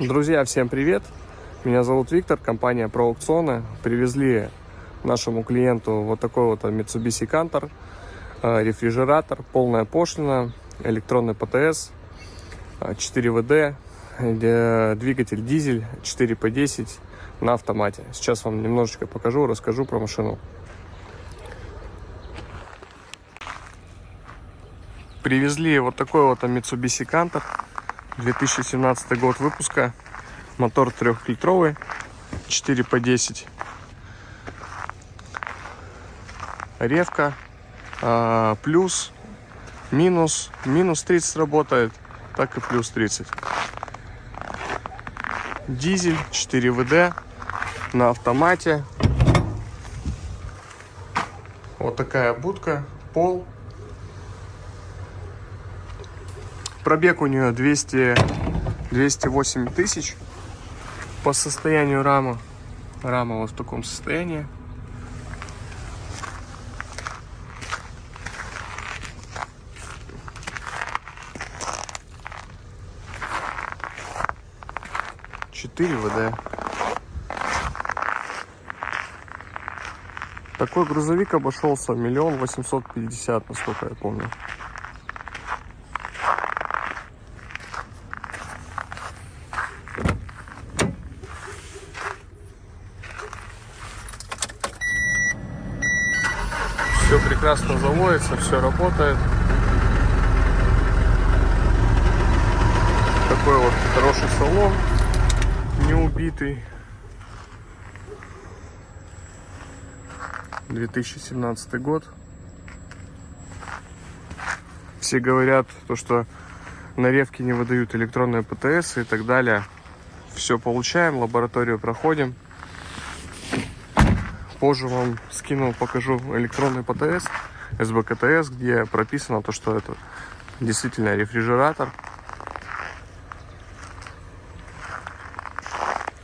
Друзья, всем привет! Меня зовут Виктор, компания Pro Аукционы. Привезли нашему клиенту вот такой вот Mitsubishi Canter, рефрижератор, полная пошлина, электронный ПТС, 4 ВД, двигатель дизель 4P10 на автомате. Сейчас вам немножечко покажу, расскажу про машину. Привезли вот такой вот Mitsubishi Canter, 2017 год выпуска, мотор 3-литровый, 4P10, ревка, плюс, минус 30 работает, так и плюс 30. Дизель 4 ВД на автомате. Вот такая будка, пол. Пробег у нее 208 тысяч. По состоянию рама вот в таком состоянии. Четыре ВД. Такой грузовик обошелся 1 850 000, насколько я помню. Все прекрасно заводится, все работает. Такой вот хороший салон, не убитый. 2017 год. Все говорят, что на ревке не выдают электронные ПТС и так далее. Все получаем, лабораторию проходим. Позже вам скину, покажу электронный ПТС, СБ-КТС, где прописано то, что это действительно рефрижератор.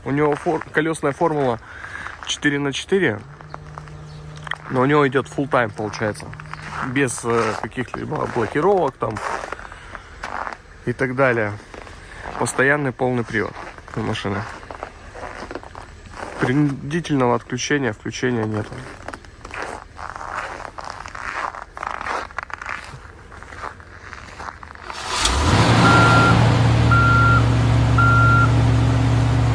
У него колесная формула 4×4, но у него идет full time, получается, без каких-либо блокировок там и так далее. Постоянный полный привод машины. Принудительного включения нету.